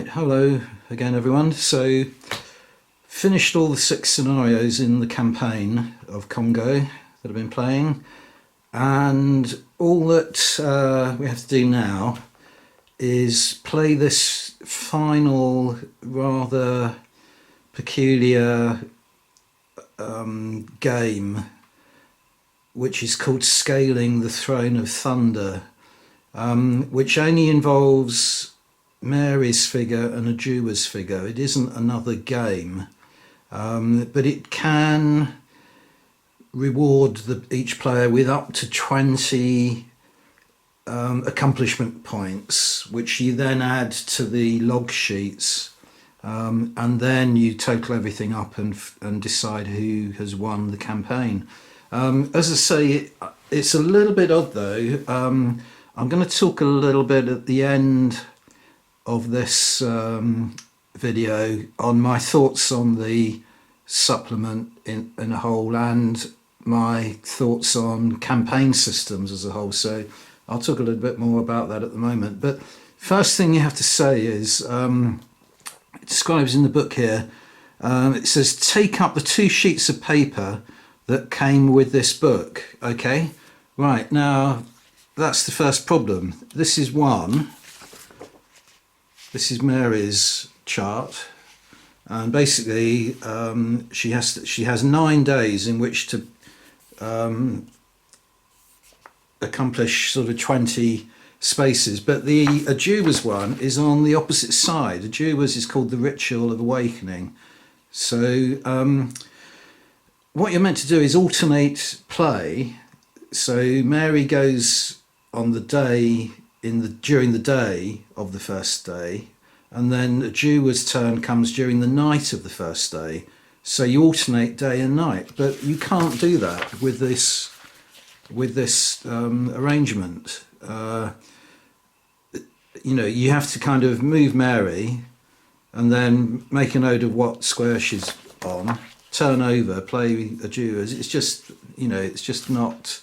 Right, hello again everyone. So finished all the 6 scenarios in the campaign of Congo that I've been playing, and all that we have to do now is play this final rather peculiar game which is called Scaling the Throne of Thunder, which only involves Mary's figure and Ajuwa's figure. It isn't another game, but it can reward each player with up to 20 accomplishment points, which you then add to the log sheets, and then you total everything up and decide who has won the campaign. As I say, it's a little bit odd though. I'm going to talk a little bit at the end of this video on my thoughts on the supplement in a whole, and my thoughts on campaign systems as a whole. So I'll talk a little bit more about that at the moment. But first thing you have to say is, it describes in the book here, it says take up the 2 sheets of paper that came with this book. Okay, right, now that's the first problem. This is one. This is Mary's chart, and basically she has 9 days in which to accomplish sort of 20 spaces. But the Ajuwa's one is on the opposite side. Ajuwa's is called the Ritual of Awakening. So what you're meant to do is alternate play. So Mary goes on the day during the day of the first day, and then Ajuwa's turn comes during the night of the first day. So you alternate day and night, but you can't do that with this arrangement. You have to kind of move Mary and then make a note of what square she's on, turn over, play Ajuwa's. It's just not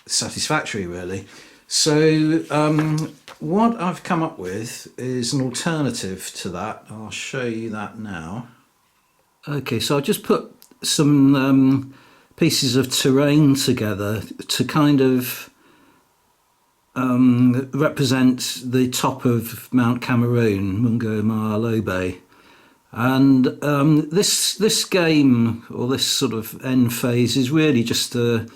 satisfactory really. So what I've come up with is an alternative to that. I'll show you that now. Okay, so I just put some pieces of terrain together to kind of represent the top of Mount Cameroon, Mungo Lobe. And this game, or this sort of end phase, is really just a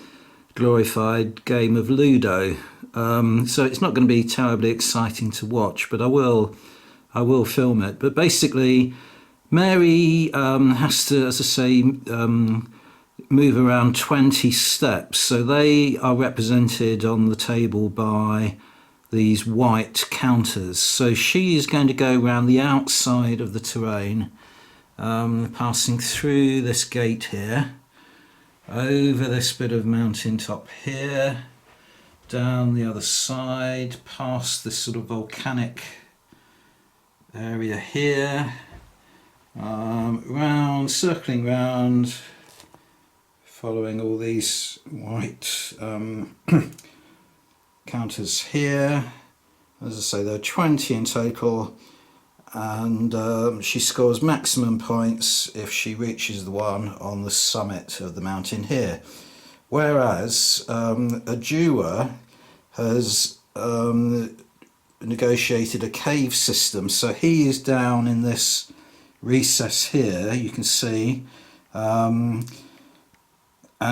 glorified game of Ludo. So it's not going to be terribly exciting to watch, but I will film it. But basically, Mary has to, as I say, move around 20 steps. So they are represented on the table by these white counters. So she is going to go around the outside of the terrain, passing through this gate here, over this bit of mountaintop here, down the other side, past this sort of volcanic area here, round, circling round, following all these white counters here. As I say, there are 20 in total, and she scores maximum points if she reaches the one on the summit of the mountain here. Whereas Ajuwa has negotiated a cave system, so he is down in this recess here, you can see, and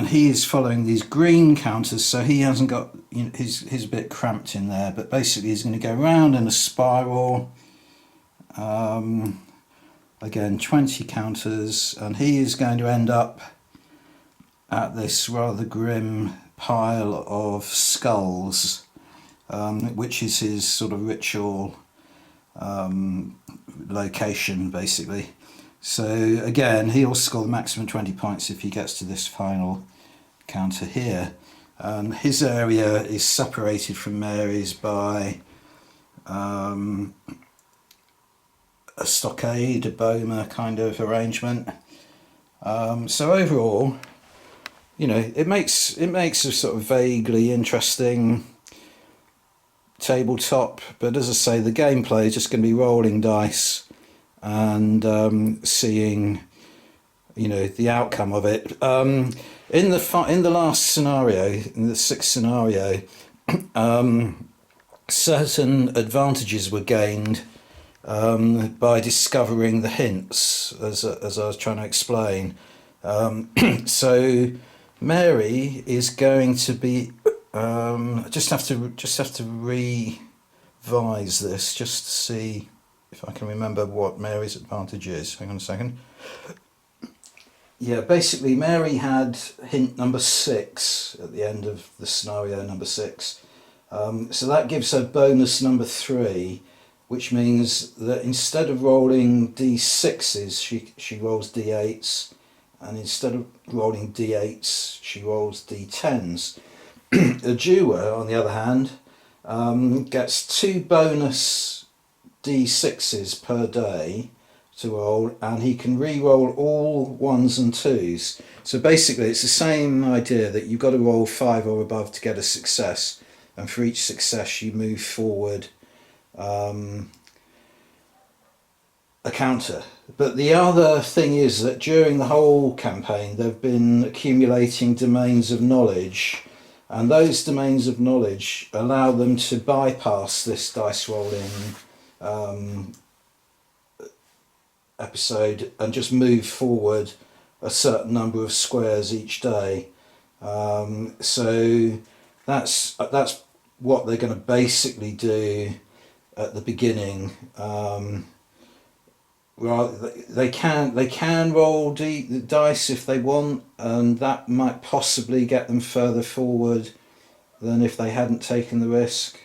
he is following these green counters, so he hasn't got, he's a bit cramped in there, but basically he's going to go round in a spiral, again 20 counters, and he is going to end up at this rather grim pile of skulls, which is his sort of ritual location basically. So again, he'll score the maximum 20 points if he gets to this final counter here. His area is separated from Mary's by a stockade, a boma kind of arrangement. So overall, it makes a sort of vaguely interesting tabletop, but as I say, the gameplay is just going to be rolling dice and seeing, the outcome of it. In the last scenario, in the sixth scenario, certain advantages were gained by discovering the hints, as I was trying to explain. So Mary is going to be. I just have to revise this just to see if I can remember what Mary's advantage is. Hang on a second. Yeah, basically Mary had hint number 6 at the end of the scenario number 6. So that gives her bonus number 3, which means that instead of rolling d6s, she rolls d8s, and instead of rolling d8s, she rolls d10s. A doer, on the other hand, gets 2 bonus d6s per day to roll, and he can re-roll all 1s and 2s. So basically it's the same idea, that you've got to roll 5 or above to get a success, and for each success you move forward a counter. But the other thing is that during the whole campaign they've been accumulating domains of knowledge, and those domains of knowledge allow them to bypass this dice rolling episode and just move forward a certain number of squares each day. So that's what they're going to basically do at the beginning. They can roll the dice if they want, and that might possibly get them further forward than if they hadn't taken the risk.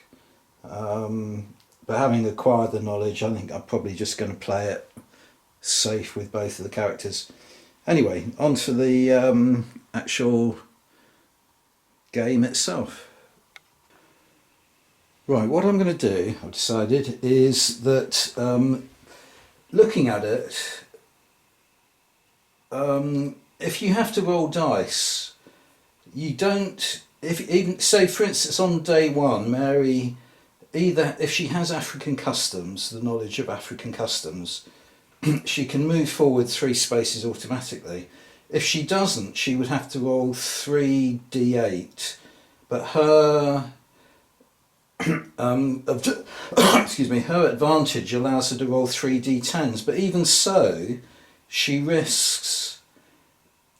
But having acquired the knowledge, I think I'm probably just going to play it safe with both of the characters. Anyway, on to the actual game itself. Right, what I'm going to do, I've decided, is that looking at it, if you have to roll dice, you don't, even say for instance on day 1, Mary, either if she has African customs, the knowledge of African customs, she can move forward 3 spaces automatically. If she doesn't, she would have to roll 3d8, but her excuse me, her advantage allows her to roll 3d10s, but even so, she risks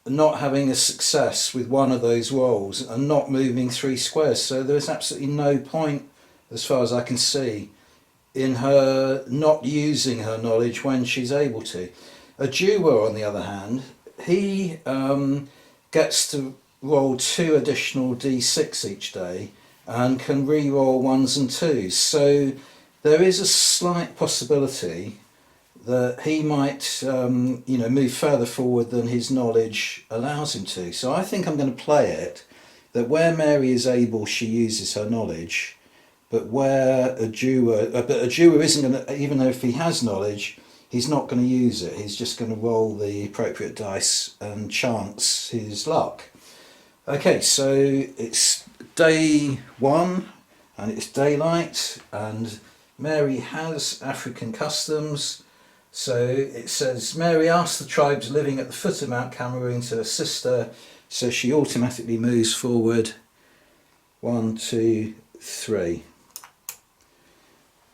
not having a success with one of those rolls and not moving 3 squares. So there is absolutely no point, as far as I can see, in her not using her knowledge when she's able to. A doer, on the other hand, he gets to roll 2 additional d6 each day and can re-roll 1s and 2s. So there is a slight possibility that he might move further forward than his knowledge allows him to. So I think I'm going to play it that where Mary is able, she uses her knowledge, but where a doer isn't going to, even though if he has knowledge, he's not going to use it. He's just going to roll the appropriate dice and chance his luck. Okay, so it's day 1 and it's daylight, and Mary has African customs. So it says Mary asked the tribes living at the foot of Mount Cameroon to assist her, so she automatically moves forward 1, 2, 3.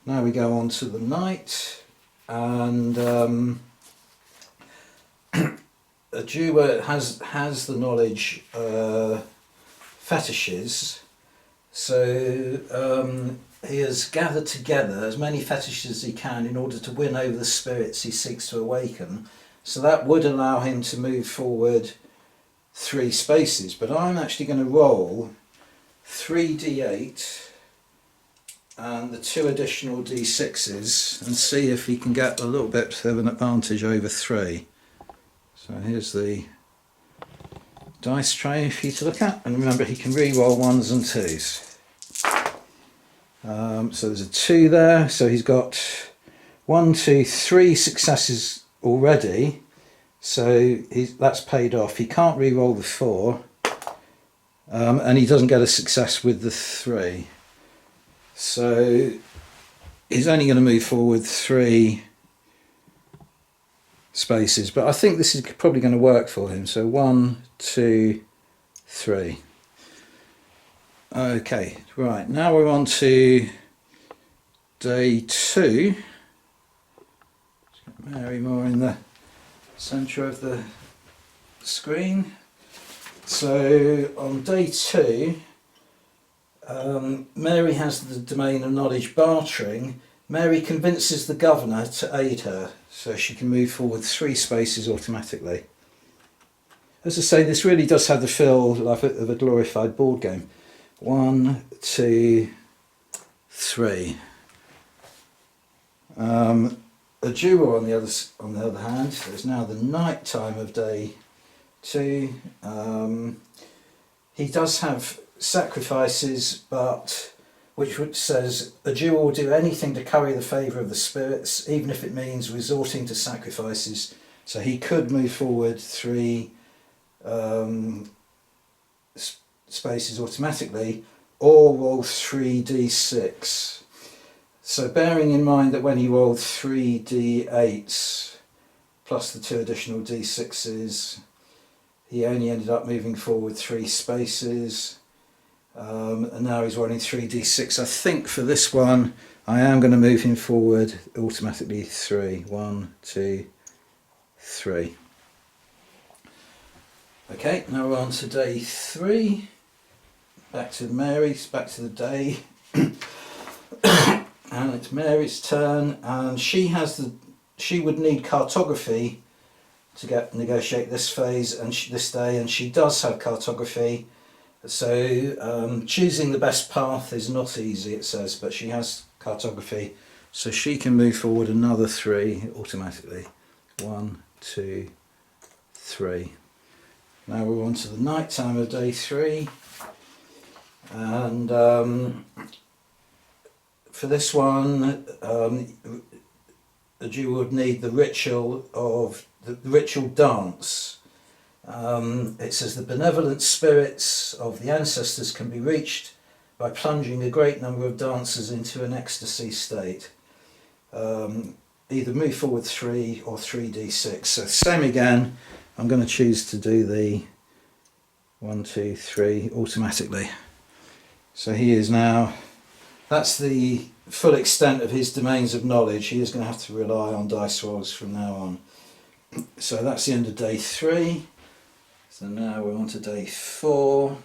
Now we go on to the night, and a doer has the knowledge fetishes, so he has gathered together as many fetishes as he can in order to win over the spirits he seeks to awaken. So that would allow him to move forward 3 spaces, but I'm actually going to roll 3d8 and the 2 additional d6s and see if he can get a little bit of an advantage over 3. So here's the dice tray for you to look at, and remember he can re-roll 1s and 2s. So there's a 2 there, so he's got 1, 2, 3 successes already, so that's paid off. He can't re-roll the 4, and he doesn't get a success with the 3. So he's only going to move forward 3 spaces, but I think this is probably going to work for him. So 1, 2, 3. Okay, right, now we're on to day 2. Mary more in the centre of the screen. So on day 2, Mary has the domain of knowledge bartering. Mary convinces the governor to aid her, so she can move forward 3 spaces automatically. As I say, this really does have the feel of a glorified board game. 1, 2, 3. A duel on the other hand, it's now the night time of day 2. He does have sacrifices, but which says a duel will do anything to curry the favour of the spirits, even if it means resorting to sacrifices. So he could move forward 3 spaces automatically, or roll 3d6. So bearing in mind that when he rolled 3d8s plus the 2 additional d6s, he only ended up moving forward 3 spaces. And now he's rolling 3d6. I think for this one I am going to move him forward automatically 3. 1, 2, 3. Okay, now we're on to day 3. Back to Mary's, back to the day. And it's Mary's turn, and she would need cartography to negotiate this phase and this day, and she does have cartography. So choosing the best path is not easy, it says, but she has cartography, so she can move forward another 3 automatically. 1, 2, 3. Now we're on to the night time of day 3, and for this one, the Jew would need the ritual dance. It says the benevolent spirits of the ancestors can be reached by plunging a great number of dancers into an ecstasy state. Either move forward 3 or 3d6. So same again, I'm going to choose to do the 1, 2, 3 automatically. So he is now, that's the full extent of his domains of knowledge. He is going to have to rely on dice rolls from now on. So that's the end of day 3. So now we're on to day 4.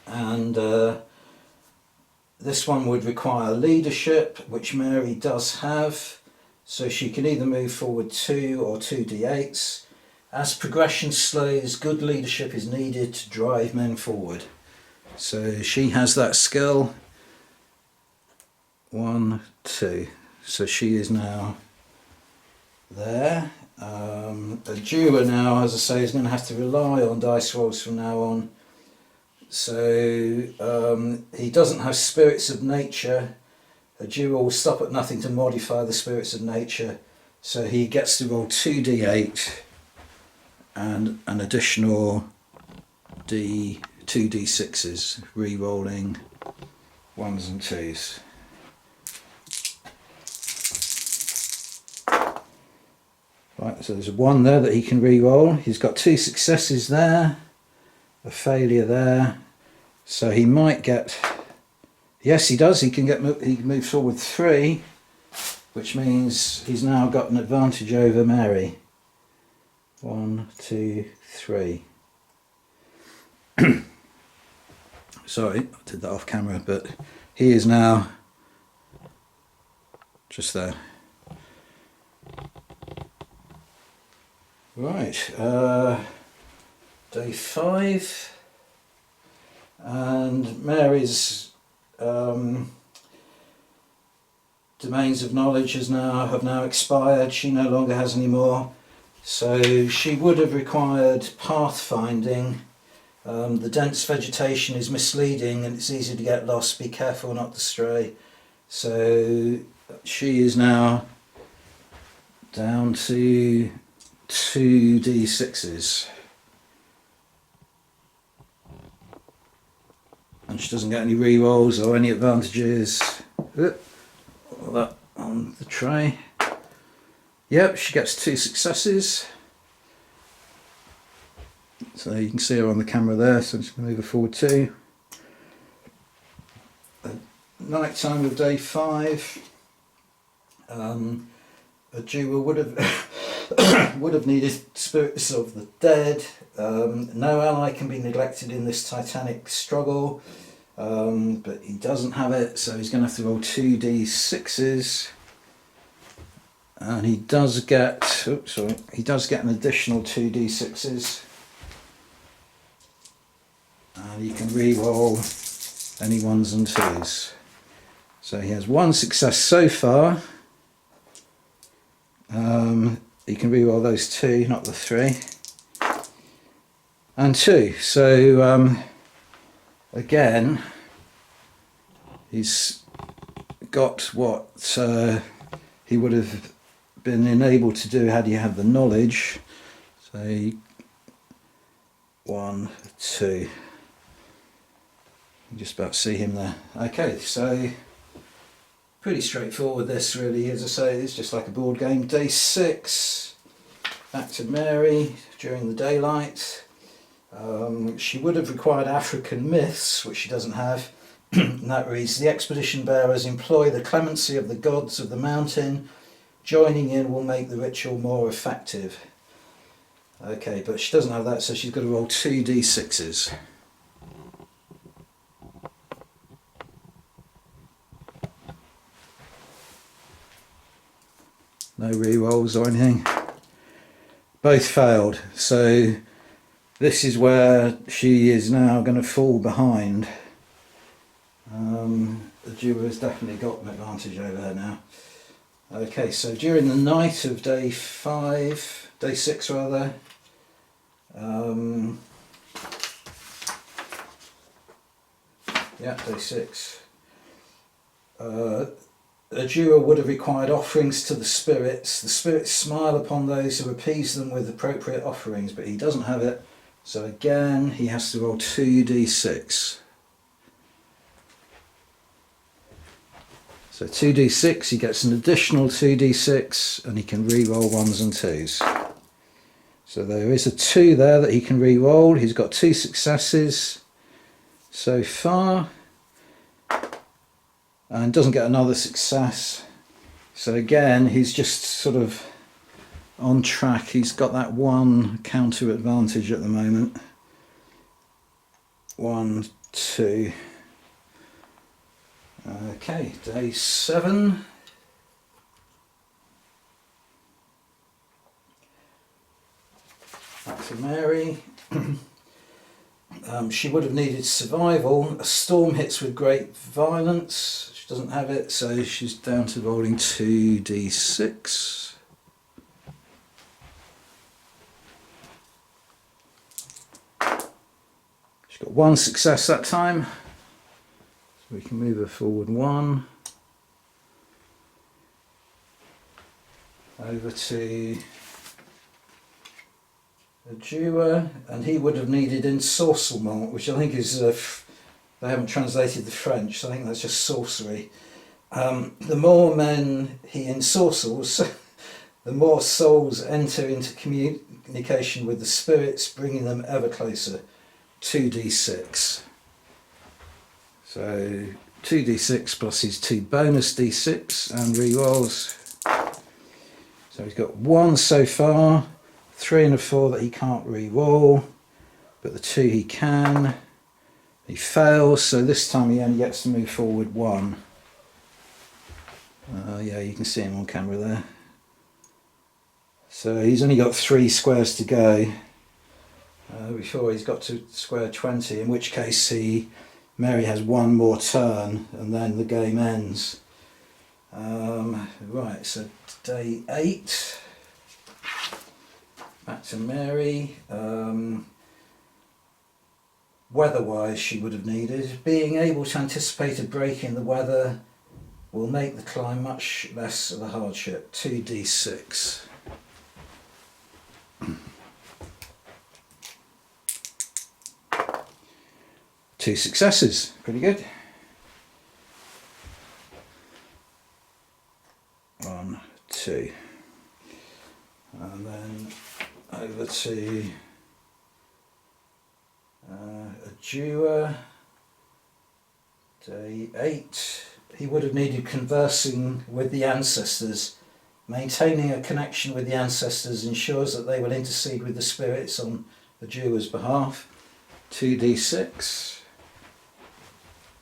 And this one would require leadership, which Mary does have. So she can either move forward 2 or 2d8s. As progression slows, good leadership is needed to drive men forward. So she has that skill. 1, 2. So she is now there. A doer now, as I say, is going to have to rely on dice rolls from now on. So he doesn't have spirits of nature. A doer will stop at nothing to modify the spirits of nature. So he gets to roll 2d8 and an additional 2d6s, re-rolling 1s and 2s. Right, so there's a 1 there that he can re-roll. He's got 2 successes there, a failure there. So he might get, yes he does, he can move forward 3, which means he's now got an advantage over Mary. 1, 2, 3. Sorry, I did that off camera, but he is now just there. Right, day 5, and Mary's domains of knowledge have now expired. She no longer has any more, so she would have required pathfinding. The dense vegetation is misleading and it's easy to get lost. Be careful not to stray. So she is now down to 2d6s, and She doesn't get any re-rolls or any advantages. All that on the tray. Yep, she gets 2 successes. So you can see her on the camera there, so I'm just going to move her forward 2. Night time of day 5. A duer would have needed spirits of the dead. No ally can be neglected in this titanic struggle, but he doesn't have it, so he's going to have to roll 2d6s, and he does get an additional 2d6s, and he can re-roll any 1s and 2s. So he has 1 success so far. You can re-roll those 2, not the 3. And 2. So again, he's got what he would have been enabled to do had he had the knowledge. So 1, 2. You can just about see him there. Okay, so pretty straightforward this really, as I say, it's just like a board game. Day 6, back to Mary during the daylight. She would have required African myths, which she doesn't have. And that reads, the expedition bearers employ the clemency of the gods of the mountain. Joining in will make the ritual more effective. Okay, but she doesn't have that, so she's got to roll 2d6s. No re-rolls or anything. Both failed, so this is where she is now going to fall behind. The duo has definitely got an advantage over her now. Okay, so during the night of day 6 rather, day 6. A duo would have required offerings to the spirits. The spirits smile upon those who appease them with appropriate offerings, but he doesn't have it. So again, he has to roll 2d6. So 2d6, he gets an additional 2d6, and he can re-roll 1s and 2s. So there is a 2 there that he can re-roll. He's got 2 successes so far, and doesn't get another success. So again, he's just sort of on track. He's got that 1 counter advantage at the moment. 1, 2. Okay, day 7. Back to Mary. She would have needed survival. A storm hits with great violence. She doesn't have it, so she's down to rolling 2d6. She's got 1 success that time. So we can move her forward 1. Over to a duo, and he would have needed ensorcellement, which I think is, they haven't translated the French, so I think that's just sorcery. The more men he ensorcels, the more souls enter into communication with the spirits, bringing them ever closer. 2d6. So 2d6 plus his 2 bonus d6 and re-rolls. So he's got 1 so far. 3 and a 4 that he can't re-roll, but the 2 he can. He fails, so this time he only gets to move forward 1. Yeah, you can see him on camera there. So he's only got 3 squares to go before he's got to square 20, in which case Mary has 1 more turn and then the game ends. Right, so day 8. Back to Mary. Weather-wise, she would have needed. Being able to anticipate a break in the weather will make the climb much less of a hardship. 2d6. 2 successes, pretty good. 1, 2. And then over to a doer, day 8. He would have needed conversing with the ancestors. Maintaining a connection with the ancestors ensures that they will intercede with the spirits on the doer's behalf. 2d6.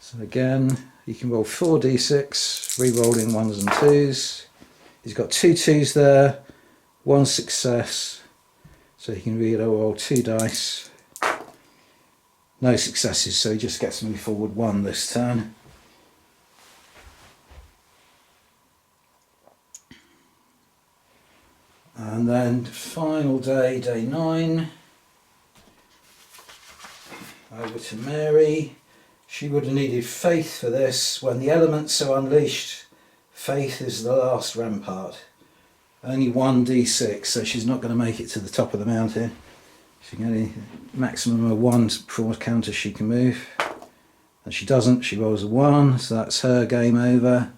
So again, you can roll 4d6, re-rolling 1s and 2s. He's got 2 2s there, 1 success, so he can re-roll 2 dice. No successes, so he just gets to move forward 1 this turn. And then final day, day 9. Over to Mary. She would have needed faith for this. When the elements are unleashed, faith is the last rampart. Only 1d6, so she's not going to make it to the top of the mountain. She can only maximum of 1 for counter she can move. And she doesn't, she rolls a 1, so that's her game over.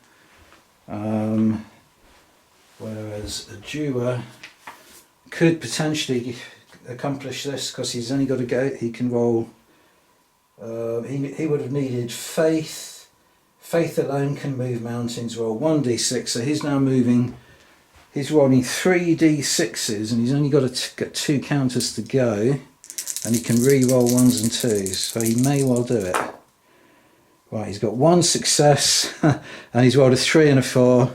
Whereas a doer could potentially accomplish this because he's only got to go, he can roll, he would have needed faith. Faith alone can move mountains, roll 1d6, so he's now moving, he's rolling 3d6s and he's only got to get 2 counters to go, and he can re-roll 1s and 2s, so he may well do it. Right, he's got 1 success and he's rolled a 3 and a 4.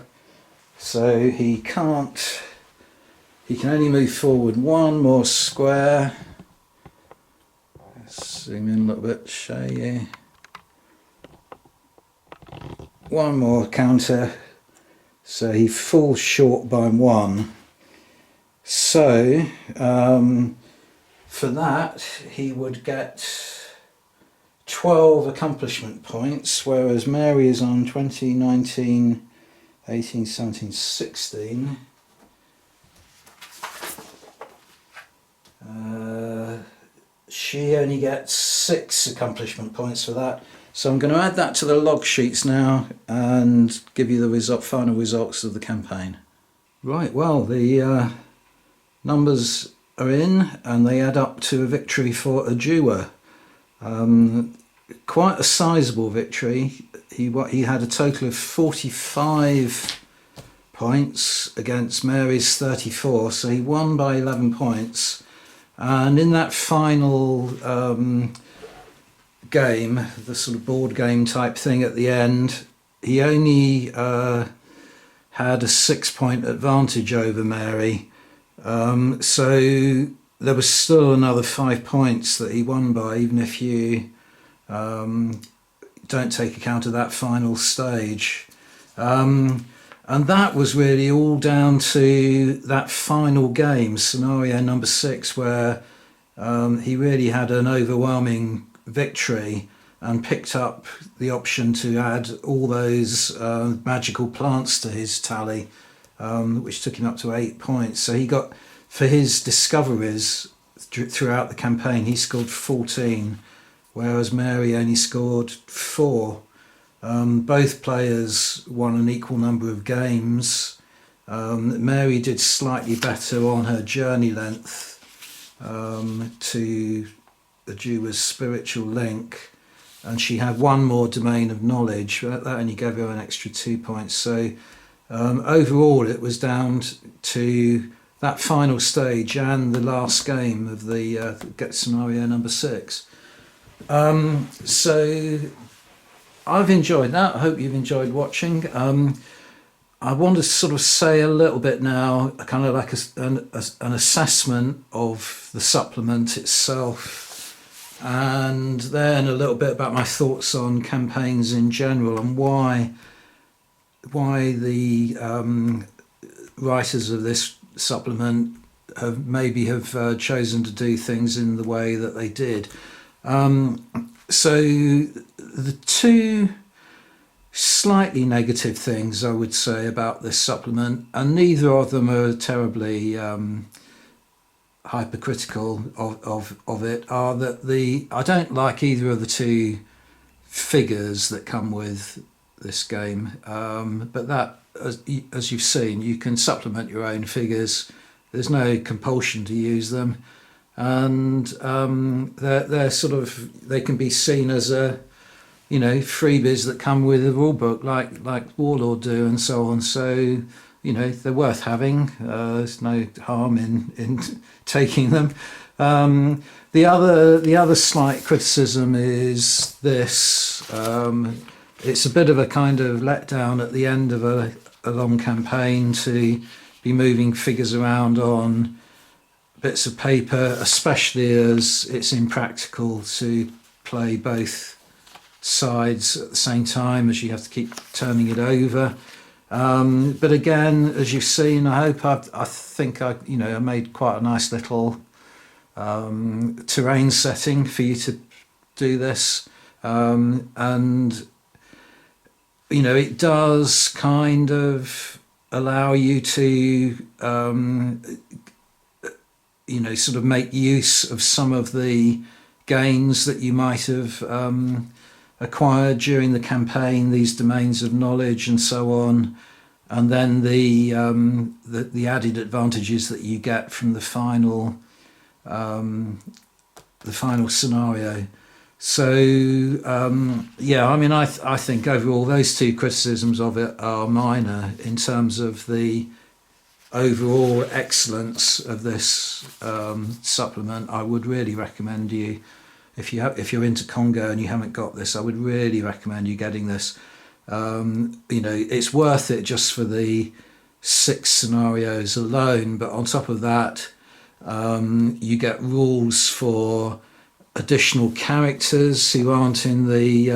So he can't, he can only move forward 1 more square. Let's zoom in a little bit, show you. 1 more counter, so he falls short by 1. So for that he would get 12 accomplishment points, whereas Mary is on 20, 19, 18, 17, 16. She only gets 6 accomplishment points for that. So I'm going to add that to the log sheets now and give you the final results of the campaign. Right, well, the numbers are in and they add up to a victory for Ajua. Quite a sizable victory. He had a total of 45 points against Mary's 34, so he won by 11 points. And in that final game, the sort of board game type thing at the end, he only had a 6-point advantage over Mary. So there was still another 5 points that he won by, even if you don't take account of that final stage. And that was really all down to that final game, scenario number 6, where he really had an overwhelming victory and picked up the option to add all those magical plants to his tally, which took him up to 8 points. So he got, for his discoveries throughout the campaign, he scored 14, whereas Mary only scored 4. Both players won an equal number of games. Mary did slightly better on her journey length to the Jewe's spiritual link, and she had 1 more domain of knowledge. That only gave her an extra 2 points. So overall it was down to that final stage and the last game of the scenario number 6. So I've enjoyed that. I hope you've enjoyed watching. I want to sort of say a little bit now, kind of like an assessment of the supplement itself, and then a little bit about my thoughts on campaigns in general and why the writers of this supplement have chosen to do things in the way that they did. So the 2 slightly negative things I would say about this supplement, and neither of them are terribly hypercritical of it are that I don't like either of the two figures that come with this game, but that, as you've seen, you can supplement your own figures. There's no compulsion to use them, and they're sort of, they can be seen as freebies that come with a rule book, like Warlord do, and so on. So they're worth having. There's no harm in taking them. The other slight criticism is this. It's a bit of a kind of letdown at the end of a long campaign to be moving figures around on bits of paper, especially as it's impractical to play both sides at the same time, as you have to keep turning it over. But again, as you've seen, I think I made quite a nice little terrain setting for you to do this, and it does kind of allow you to sort of make use of some of the gains that you might have acquired during the campaign, these domains of knowledge and so on, and then the added advantages that you get from the final scenario. So I think overall those two criticisms of it are minor in terms of the overall excellence of this supplement. I would really recommend you, if you're into Congo and you haven't got this, I would really recommend you getting this. It's worth it just for the 6 scenarios alone, but on top of that, you get rules for additional characters who aren't in the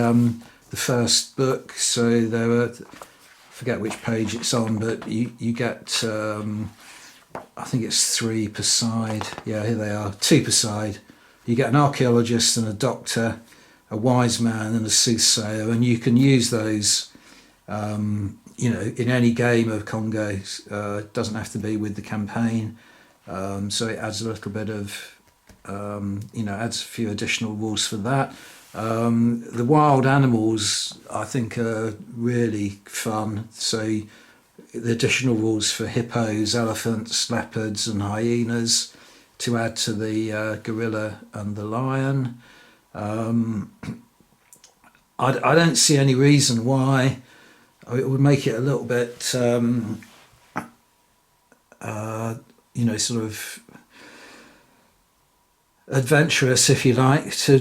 first book. So there are, I forget which page it's on, but you get I think it's 3 per side. Yeah, here they are, 2 per side. You get an archaeologist and a doctor, a wise man and a soothsayer, and you can use those in any game of Congo. It doesn't have to be with the campaign, so it adds a little bit of adds a few additional rules for that. The wild animals, I think, are really fun. So the additional rules for hippos, elephants, leopards and hyenas to add to the gorilla and the lion. I don't see any reason why. It would make it a little bit sort of adventurous, if you like. I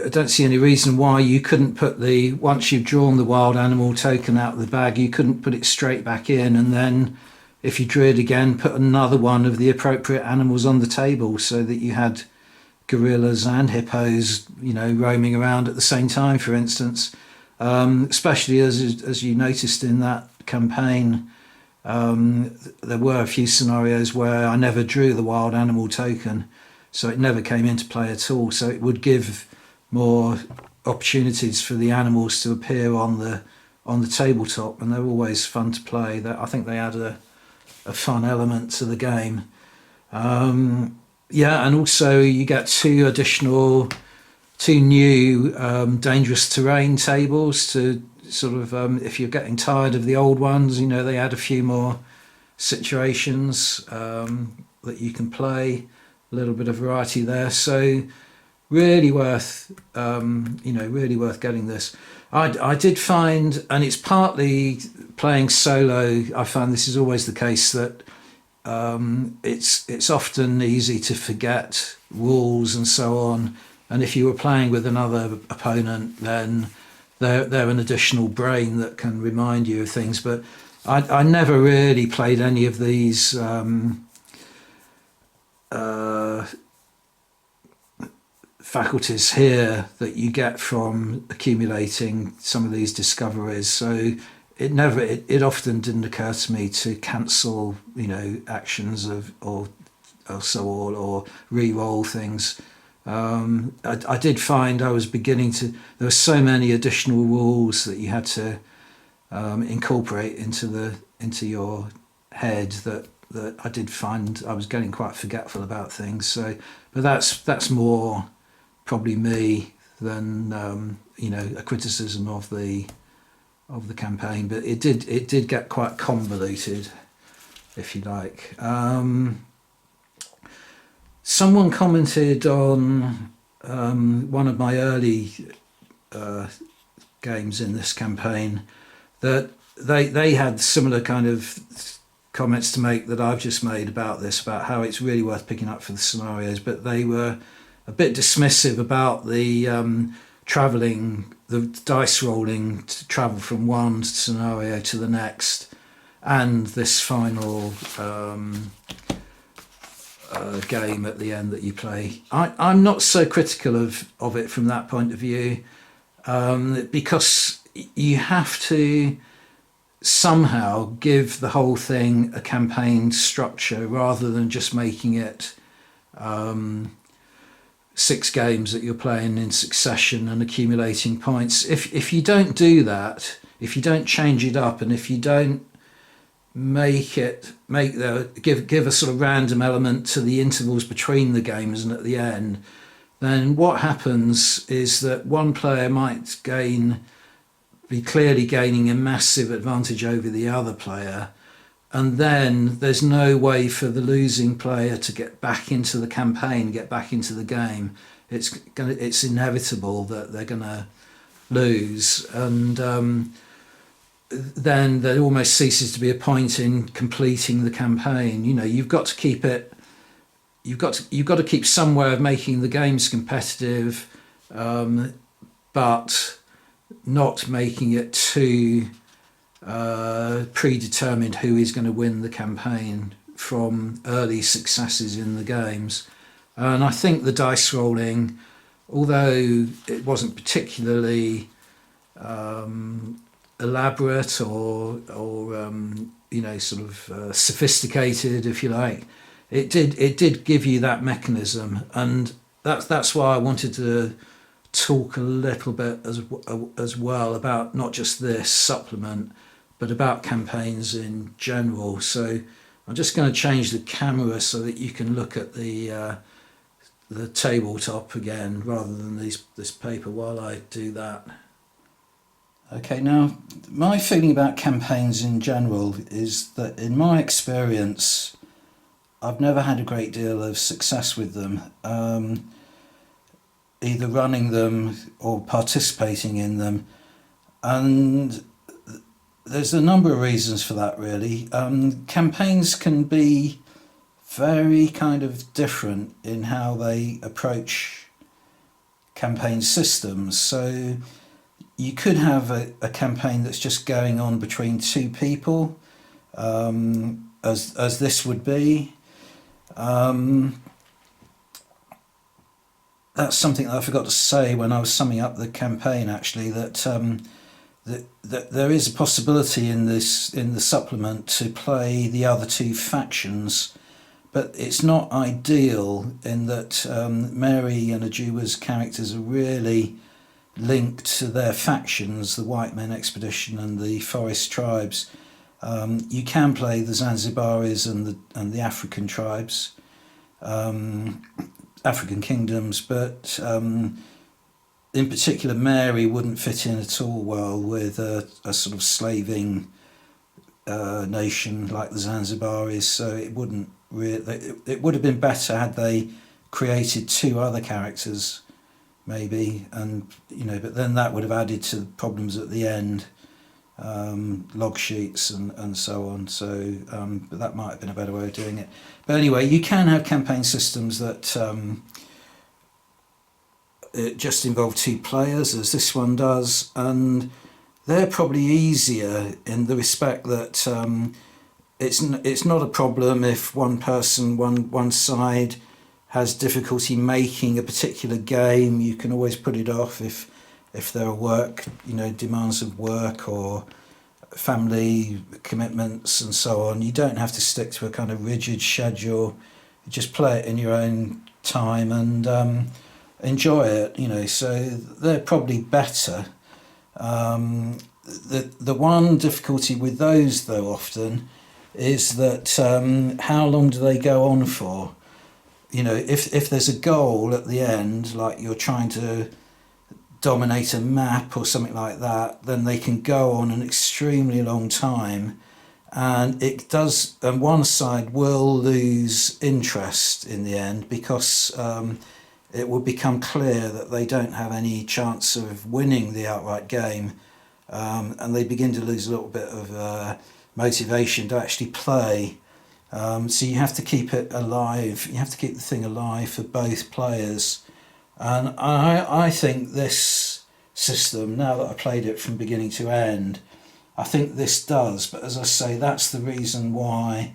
don't see any reason why you couldn't put once you've drawn the wild animal token out of the bag, you couldn't put it straight back in, and then if you drew it again, put another one of the appropriate animals on the table, so that you had gorillas and hippos, roaming around at the same time, for instance. Especially as you noticed in that campaign, there were a few scenarios where I never drew the wild animal token, so it never came into play at all. So it would give more opportunities for the animals to appear on the tabletop, and they're always fun to play. I think they add a fun element to the game. And also you get 2 new dangerous terrain tables to sort of, if you're getting tired of the old ones, they add a few more situations that you can play. A little bit of variety there. So really worth getting this. I did find, and it's partly playing solo, I found this is always the case, that it's often easy to forget rules and so on, and if you were playing with another opponent, then they're an additional brain that can remind you of things. But I never really played any of these faculties here that you get from accumulating some of these discoveries. So it often didn't occur to me to cancel actions or re-roll things. I did find I was beginning to, there were so many additional rules that you had to incorporate into your head, that that I did find I was getting quite forgetful about things. So, but that's more probably me than a criticism of the campaign. But it did get quite convoluted, if you like. Someone commented on one of my early games in this campaign that they had similar kind of comments to make that I've just made about this, about how it's really worth picking up for the scenarios, but they were a bit dismissive about the travelling, the dice rolling to travel from one scenario to the next, and this final game at the end that you play. I'm not so critical of it from that point of view, because you have to somehow give the whole thing a campaign structure rather than just making it 6 games that you're playing in succession and accumulating points. If you don't do that, if you don't change it up, and if you don't give a sort of random element to the intervals between the games and at the end, then what happens is that one player might be clearly gaining a massive advantage over the other player, and then there's no way for the losing player to get back into the campaign, get back into the game. It's inevitable that they're gonna lose, and then there almost ceases to be a point in completing the campaign. You've got to keep it. You've got to keep some way of making the games competitive, but not making it too predetermined who is going to win the campaign from early successes in the games. And I think the dice rolling, although it wasn't particularly elaborate or sort of sophisticated, if you like, it did give you that mechanism, and that's why I wanted to talk a little bit as well about not just this supplement, but about campaigns in general. So I'm just going to change the camera so that you can look at the tabletop again rather than this paper while I do that. Okay, now my feeling about campaigns in general is that in my experience I've never had a great deal of success with them, either running them or participating in them, and there's a number of reasons for that, really. Campaigns can be very kind of different in how they approach campaign systems. So you could have a campaign that's just going on between 2 people, as this would be. That's something that I forgot to say when I was summing up the campaign, actually, that there is a possibility in the supplement to play the other 2 factions, but it's not ideal in that Mary and Ajuwa's characters are really linked to their factions, the White Men Expedition and the Forest Tribes. You can play the Zanzibaris and the African tribes, African kingdoms, but in particular Mary wouldn't fit in at all well with a sort of slaving nation like the Zanzibaris, so it wouldn't really. It would have been better had they created 2 other characters, maybe, and but then that would have added to the problems at the end, log sheets and so on. So but that might have been a better way of doing it. But anyway, you can have campaign systems that it just involve 2 players, as this one does, and they're probably easier in the respect that it's not a problem if one side has difficulty making a particular game. You can always put it off if there are demands of work or family commitments and so on. You don't have to stick to a kind of rigid schedule. You just play it in your own time and enjoy it. So they're probably better. The one difficulty with those, though, often is that how long do they go on for? You know, if there's a goal at the end, like you're trying to dominate a map or something like that, then they can go on an extremely long time, and it does. And one side will lose interest in the end because it will become clear that they don't have any chance of winning the outright game, and they begin to lose a little bit of motivation to actually play. So you have to keep it alive. You have to keep the thing alive for both players. And I think this system, now that I played it from beginning to end, I think this does. But as I say, that's the reason why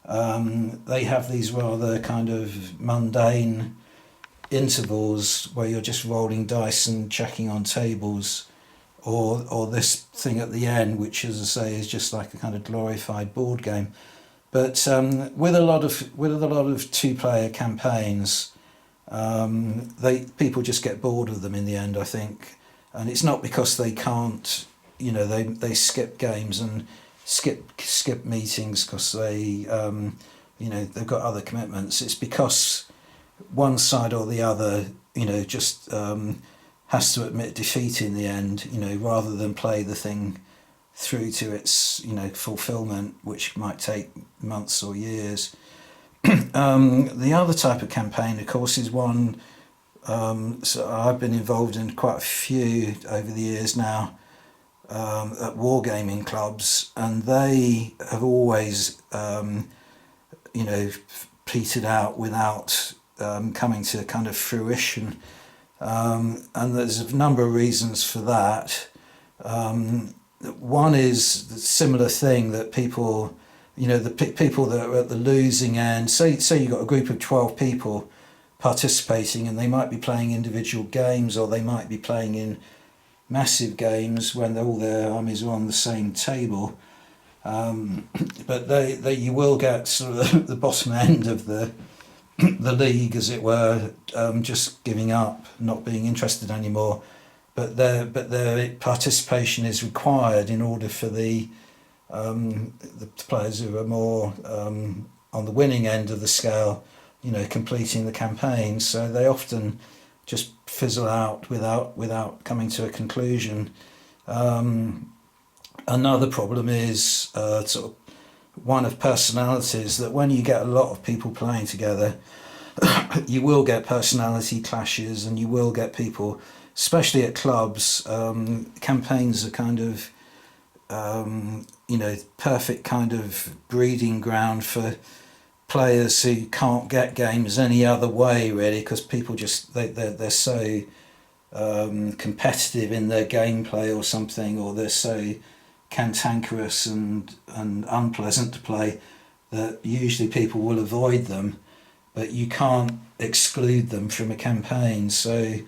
they have these rather kind of mundane intervals where you're just rolling dice and checking on tables, or this thing at the end, which, as I say, is just like a kind of glorified board game. But with a lot of two-player campaigns, people just get bored of them in the end, I think, and it's not because they can't, you know, they skip games and skip meetings because they, you know, they've got other commitments. It's because one side or the other, you know, just has to admit defeat in the end, you know, rather than play the thing through to its, you know, fulfillment, which might take months or years. The other type of campaign, of course, is one. So I've been involved in quite a few over the years now at wargaming clubs, and they have always, you know, petered out without coming to kind of fruition. And there's a number of reasons for that. One is the similar thing that people, you know, the people that are at the losing end, say you've got a group of 12 people participating, and they might be playing individual games, or they might be playing in massive games when all their armies are on the same table. But you will get sort of the bottom end of the league, as it were, just giving up, not being interested anymore. But their participation is required in order for the players who are more on the winning end of the scale, you know, completing the campaign. So they often just fizzle out without coming to a conclusion. Another problem is sort of one of personalities, that when you get a lot of people playing together, you will get personality clashes, and you will get people, especially at clubs. Campaigns are kind of, you know, perfect kind of breeding ground for players who can't get games any other way, really, because people just they're so competitive in their gameplay or something, or they're so cantankerous and unpleasant to play that usually people will avoid them, but you can't exclude them from a campaign. So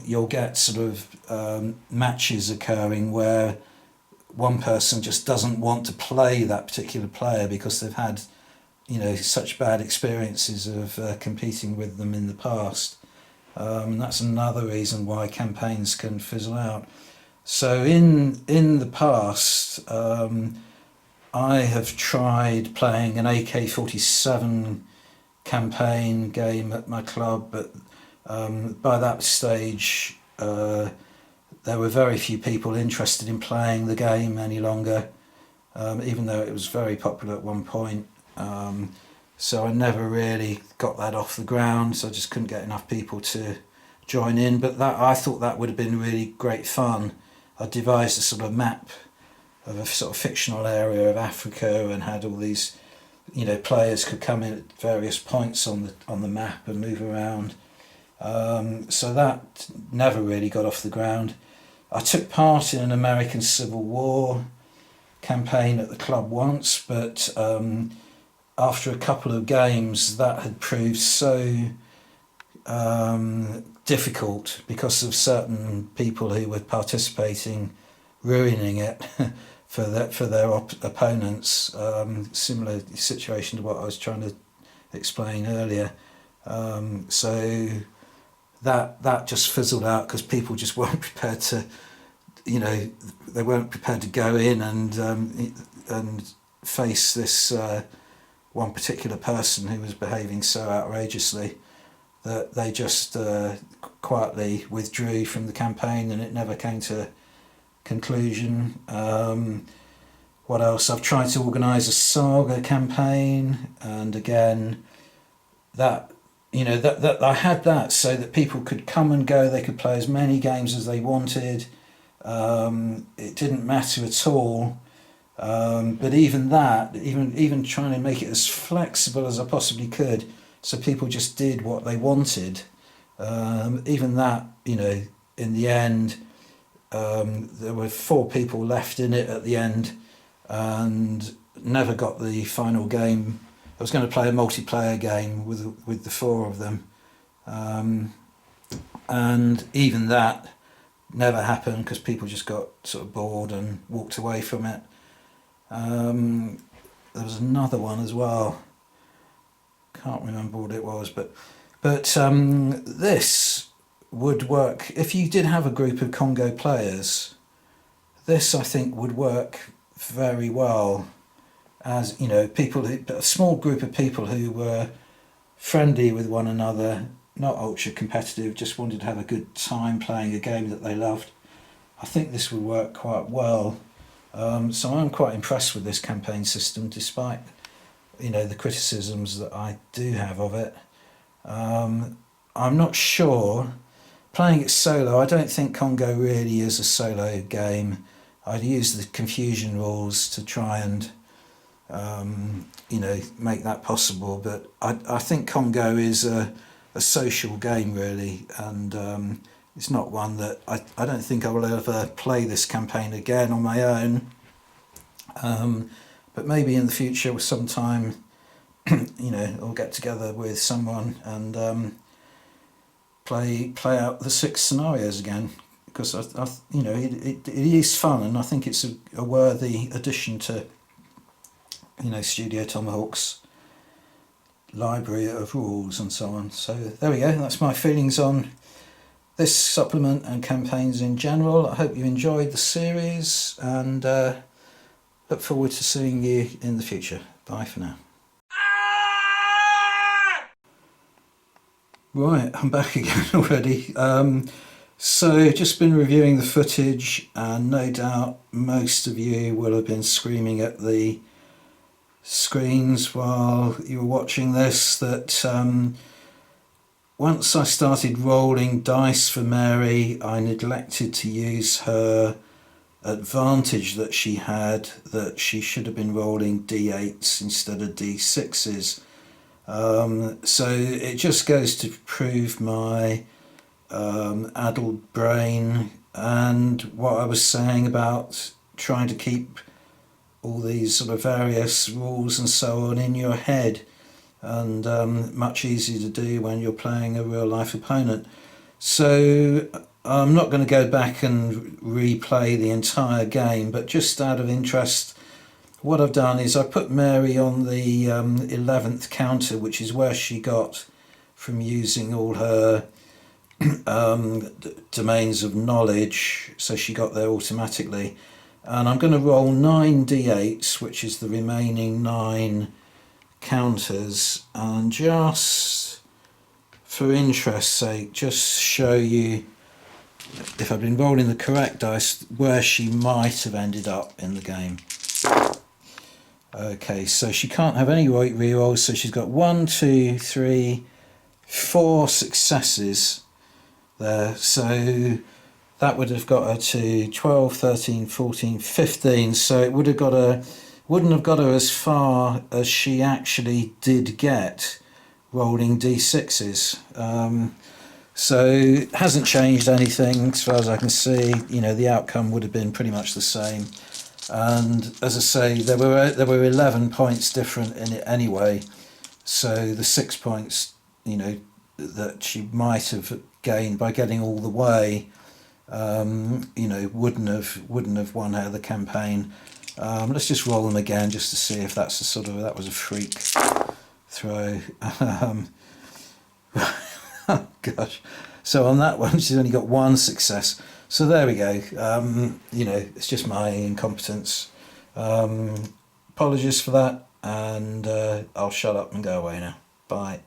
you'll get sort of matches occurring where one person just doesn't want to play that particular player because they've had, you know, such bad experiences of competing with them in the past. That's another reason why campaigns can fizzle out. So in the past, I have tried playing an AK-47 campaign game at my club, but by that stage there were very few people interested in playing the game any longer, even though it was very popular at one point. So I never really got that off the ground, so I just couldn't get enough people to join in. But that, I thought that would have been really great fun. I devised a sort of map of a sort of fictional area of Africa, and had all these, you know, players could come in at various points on the map and move around. So that never really got off the ground. I took part in an American Civil War campaign at the club once, but after a couple of games that had proved so difficult because of certain people who were participating ruining it for their opponents. Similar situation to what I was trying to explain earlier. So that just fizzled out because people just weren't prepared to, you know, they weren't prepared to go in and face this one particular person who was behaving so outrageously that they just quietly withdrew from the campaign, and it never came to conclusion. What else? I've tried to organise a saga campaign, and again, that that I had that so that people could come and go. They could play as many games as they wanted. It didn't matter at all. But even that, even trying to make it as flexible as I possibly could, so people just did what they wanted. Even that, in the end, there were 4 people left in it at the end, and never got the final game. I was going to play a multiplayer game with the 4 of them, and even that never happened because people just got sort of bored and walked away from it. There was another one as well. Can't remember what it was, but this would work if you did have a group of Congo players. This, I think, would work very well as people a small group of people who were friendly with one another, not ultra competitive, just wanted to have a good time playing a game that they loved. I think this would work quite well. So I'm quite impressed with this campaign system, despite the criticisms that I do have of it. I'm not sure. Playing it solo, I don't think Congo really is a solo game. I'd use the confusion rules to try and make that possible, but I think Congo is a social game really, and it's not one that I don't think I will ever play this campaign again on my own, but maybe in the future sometime I'll get together with someone and play out the 6 scenarios again, because it is fun, and I think it's a worthy addition to Studio Tomahawk's library of rules and so on. So there we go, that's my feelings on this supplement and campaigns in general. I hope you enjoyed the series, and look forward to seeing you in the future. Bye for now. Right, I'm back again already. So just been reviewing the footage, and no doubt most of you will have been screaming at the screens while you were watching this that once I started rolling dice for Mary, I neglected to use her advantage that she had, that she should have been rolling d8s instead of d6s. So it just goes to prove my addled brain, and what I was saying about trying to keep all these sort of various rules and so on in your head, and much easier to do when you're playing a real life opponent. So I'm not going to go back and replay the entire game, but just out of interest, what I've done is I put Mary on the 11th counter, which is where she got from using all her domains of knowledge, so she got there automatically. And I'm going to roll 9 d8s, which is the remaining 9 counters, and just for interest's sake, just show you, if I've been rolling the correct dice, where she might have ended up in the game. Okay, so she can't have any rerolls, so she's got 1, 2, 3, 4 successes there, so that would have got her to 12, 13, 14, 15, so it would have got her, wouldn't have got her as far as she actually did get rolling d6s. So it hasn't changed anything as far as I can see. The outcome would have been pretty much the same. And as I say, there were 11 points different in it anyway. So the 6 points, that she might have gained by getting all the way, wouldn't have won her the campaign. Let's just roll them again just to see if that's that was a freak throw. Oh gosh. So on that one, she's only got 1 success. So there we go. It's just my incompetence. But Apologies for that, and I'll shut up and go away now. Bye.